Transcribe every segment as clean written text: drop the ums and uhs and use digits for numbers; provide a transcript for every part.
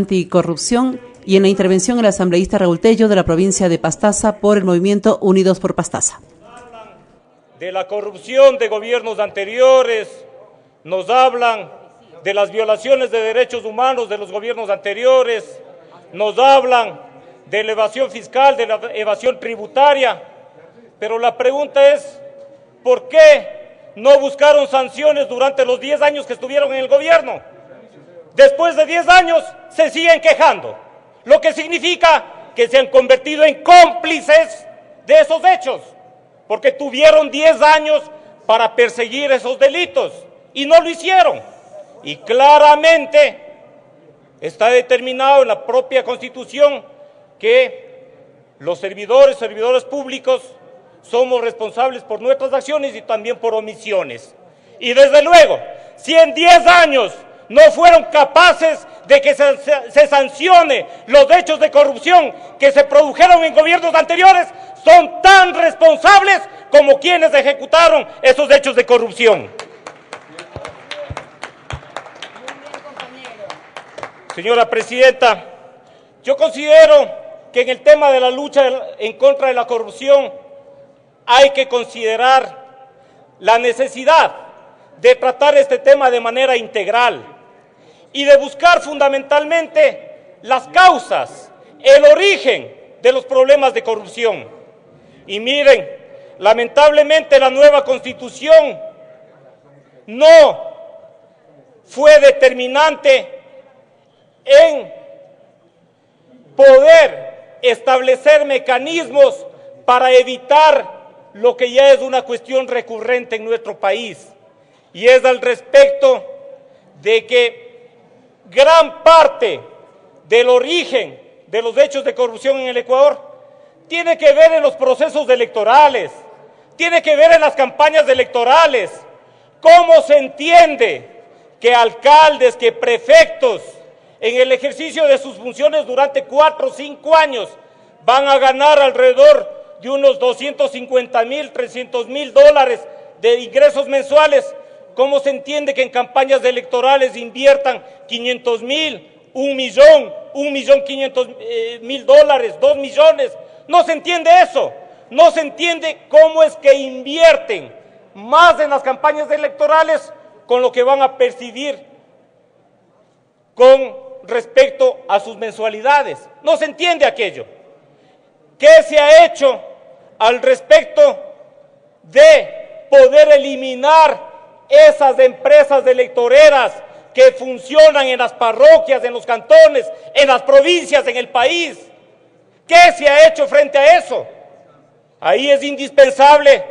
Anticorrupción y en la intervención el asambleísta Raúl Tello de la provincia de Pastaza por el movimiento Unidos por Pastaza. De la corrupción de gobiernos anteriores, nos hablan de las violaciones de derechos humanos de los gobiernos anteriores, nos hablan de la evasión fiscal, de la evasión tributaria, pero la pregunta es, ¿por qué no buscaron sanciones durante los 10 años que estuvieron en el gobierno? Después de 10 años se siguen quejando, lo que significa que se han convertido en cómplices de esos hechos, porque tuvieron 10 años para perseguir esos delitos y no lo hicieron. Y claramente está determinado en la propia Constitución que los servidores públicos somos responsables por nuestras acciones y también por omisiones. Y desde luego, si en 10 años no fueron capaces de que se sancione los hechos de corrupción que se produjeron en gobiernos anteriores, son tan responsables como quienes ejecutaron esos hechos de corrupción. Señora Presidenta, yo considero que en el tema de la lucha en contra de la corrupción hay que considerar la necesidad de tratar este tema de manera integral y de buscar fundamentalmente las causas, el origen de los problemas de corrupción. Y miren, lamentablemente la nueva Constitución no fue determinante en poder establecer mecanismos para evitar lo que ya es una cuestión recurrente en nuestro país, y es al respecto de que gran parte del origen de los hechos de corrupción en el Ecuador tiene que ver en los procesos electorales, tiene que ver en las campañas electorales. ¿Cómo se entiende que alcaldes, que prefectos, en el ejercicio de sus funciones durante 4 o 5 años van a ganar alrededor de unos 250,000, 300,000 dólares de ingresos mensuales? ¿Cómo se entiende que en campañas electorales inviertan 500,000, 1,000,000, 1,500,000 dólares, 2 millones? No se entiende eso. No se entiende cómo es que invierten más en las campañas electorales con lo que van a percibir con respecto a sus mensualidades. No se entiende aquello. ¿Qué se ha hecho al respecto de poder eliminar esas empresas electoreras que funcionan en las parroquias, en los cantones, en las provincias, en el país? ¿Qué se ha hecho frente a eso? Ahí es indispensable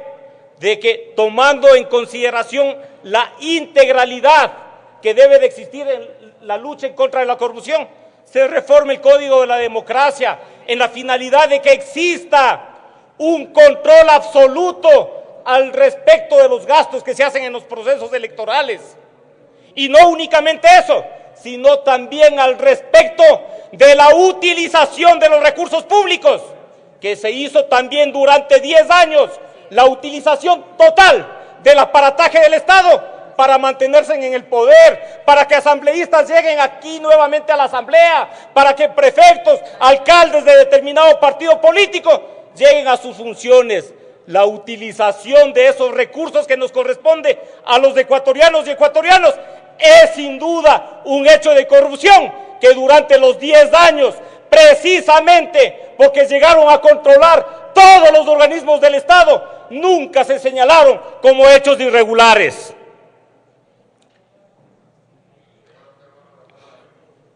de que, tomando en consideración la integralidad que debe de existir en la lucha en contra de la corrupción, se reforme el Código de la Democracia en la finalidad de que exista un control absoluto al respecto de los gastos que se hacen en los procesos electorales. Y no únicamente eso, sino también al respecto de la utilización de los recursos públicos, que se hizo también durante 10 años, la utilización total del aparataje del Estado para mantenerse en el poder, para que asambleístas lleguen aquí nuevamente a la asamblea, para que prefectos, alcaldes de determinado partido político lleguen a sus funciones. La utilización de esos recursos que nos corresponde a los ecuatorianos y ecuatorianas es sin duda un hecho de corrupción que durante los 10 años, precisamente porque llegaron a controlar todos los organismos del Estado, nunca se señalaron como hechos irregulares.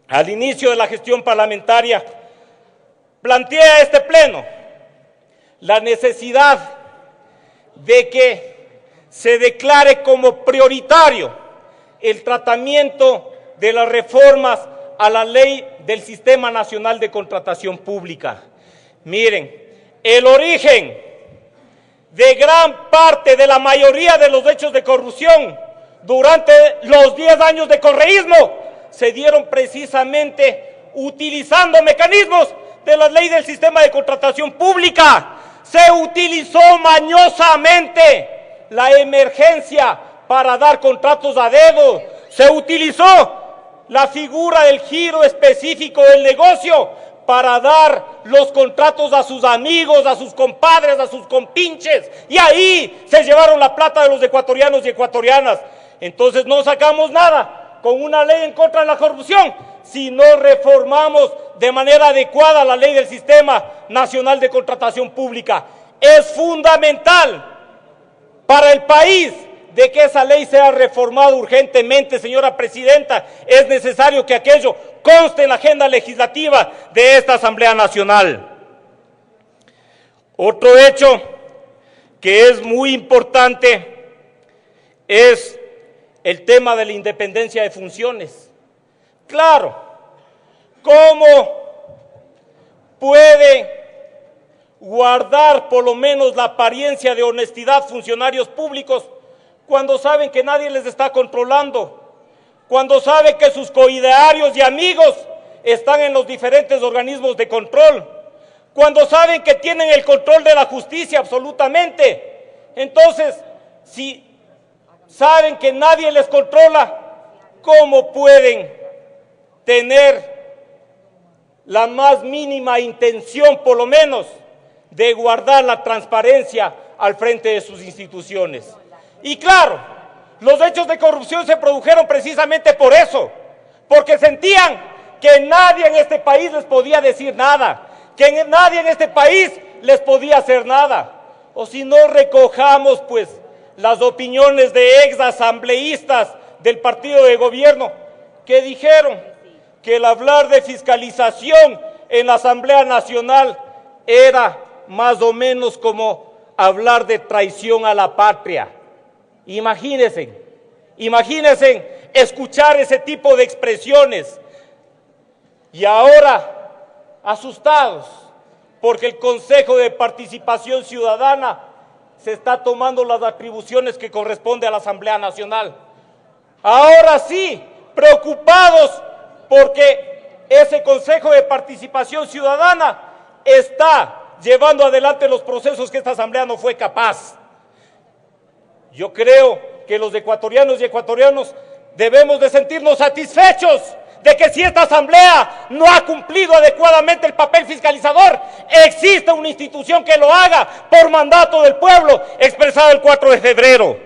Al inicio de la gestión parlamentaria, plantea este pleno la necesidad de que se declare como prioritario el tratamiento de las reformas a la ley del Sistema Nacional de Contratación Pública. Miren, el origen de gran parte de la mayoría de los hechos de corrupción durante los 10 años de correísmo se dieron precisamente utilizando mecanismos de la ley del Sistema de Contratación Pública. Se utilizó mañosamente la emergencia para dar contratos a dedo. Se utilizó la figura del giro específico del negocio para dar los contratos a sus amigos, a sus compadres, a sus compinches, y ahí se llevaron la plata de los ecuatorianos y ecuatorianas. Entonces no sacamos nada con una ley en contra de la corrupción si no reformamos de manera adecuada la ley del Sistema Nacional de Contratación Pública. Es fundamental para el país de que esa ley sea reformada urgentemente, señora presidenta. Es necesario que aquello conste en la agenda legislativa de esta Asamblea Nacional. Otro hecho que es muy importante es el tema de la independencia de funciones. Claro, ¿cómo puede guardar por lo menos la apariencia de honestidad funcionarios públicos cuando saben que nadie les está controlando, cuando saben que sus coidearios y amigos están en los diferentes organismos de control, cuando saben que tienen el control de la justicia absolutamente? Entonces, si saben que nadie les controla, ¿cómo pueden tener la más mínima intención, por lo menos, de guardar la transparencia al frente de sus instituciones? Y claro, los hechos de corrupción se produjeron precisamente por eso, porque sentían que nadie en este país les podía decir nada, que nadie en este país les podía hacer nada. O si no, recojamos pues las opiniones de ex asambleístas del partido de gobierno que dijeron que el hablar de fiscalización en la Asamblea Nacional era más o menos como hablar de traición a la patria. Imagínense escuchar ese tipo de expresiones y ahora asustados porque el Consejo de Participación Ciudadana se está tomando las atribuciones que corresponde a la Asamblea Nacional. Ahora sí, preocupados porque ese Consejo de Participación Ciudadana está llevando adelante los procesos que esta Asamblea no fue capaz. Yo creo que los ecuatorianos y ecuatorianos debemos de sentirnos satisfechos de que si esta Asamblea no ha cumplido adecuadamente el papel fiscalizador, existe una institución que lo haga por mandato del pueblo expresado el 4 de febrero.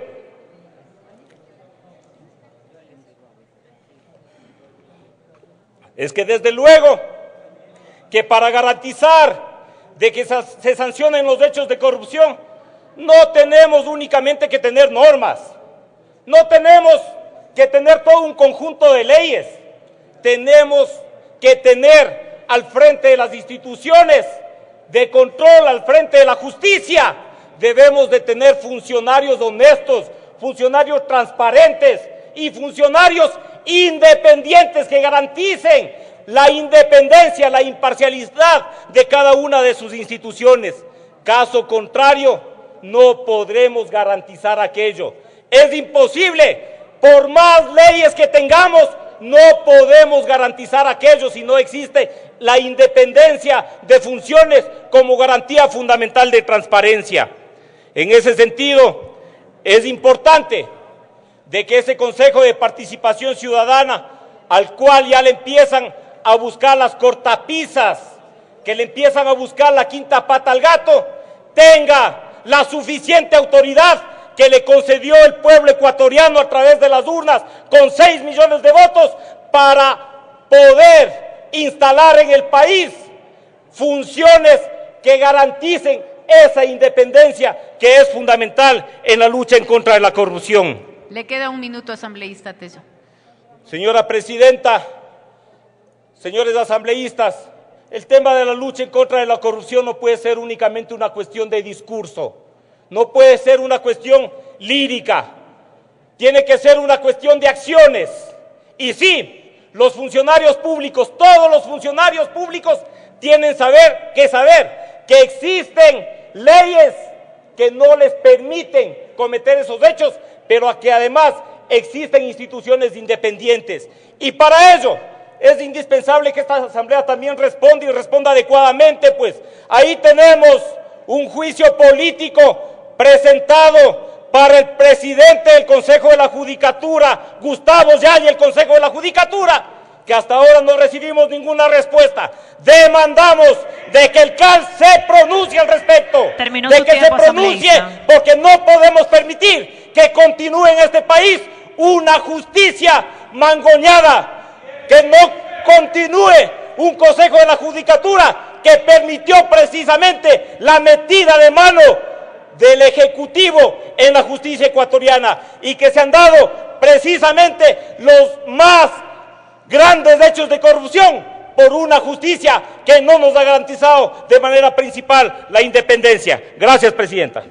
Es que desde luego que para garantizar de que se sancionen los hechos de corrupción, no tenemos únicamente que tener normas, no tenemos que tener todo un conjunto de leyes, tenemos que tener al frente de las instituciones de control, al frente de la justicia, debemos de tener funcionarios honestos, funcionarios transparentes y funcionarios independientes que garanticen la independencia, la imparcialidad de cada una de sus instituciones. Caso contrario, no podremos garantizar aquello. Es imposible, por más leyes que tengamos, no podemos garantizar aquello si no existe la independencia de funciones como garantía fundamental de transparencia. En ese sentido, es importante de que ese Consejo de Participación Ciudadana, al cual ya le empiezan a buscar las cortapisas, que le empiezan a buscar la quinta pata al gato, tenga la suficiente autoridad que le concedió el pueblo ecuatoriano a través de las urnas con 6 millones de votos para poder instalar en el país funciones que garanticen esa independencia que es fundamental en la lucha en contra de la corrupción. Le queda un minuto, asambleísta Tello. Señora presidenta, señores asambleístas, el tema de la lucha en contra de la corrupción no puede ser únicamente una cuestión de discurso, no puede ser una cuestión lírica, tiene que ser una cuestión de acciones. Y sí, los funcionarios públicos, todos los funcionarios públicos tienen que saber que existen leyes que no les permiten cometer esos hechos, pero que además existen instituciones independientes. Y para ello es indispensable que esta Asamblea también responda y responda adecuadamente, pues ahí tenemos un juicio político presentado para el presidente del Consejo de la Judicatura, Gustavo Yáñez, y el Consejo de la Judicatura, que hasta ahora no recibimos ninguna respuesta. Demandamos de que el CAL se pronuncie al respecto, Terminó de su que se tiempo, pronuncie, asambleísta. porque no podemos permitir que continúe en este país una justicia mangoneada, que no continúe un Consejo de la Judicatura que permitió precisamente la metida de mano del Ejecutivo en la justicia ecuatoriana, y que se han dado precisamente los más grandes hechos de corrupción por una justicia que no nos ha garantizado de manera principal la independencia. Gracias, presidenta.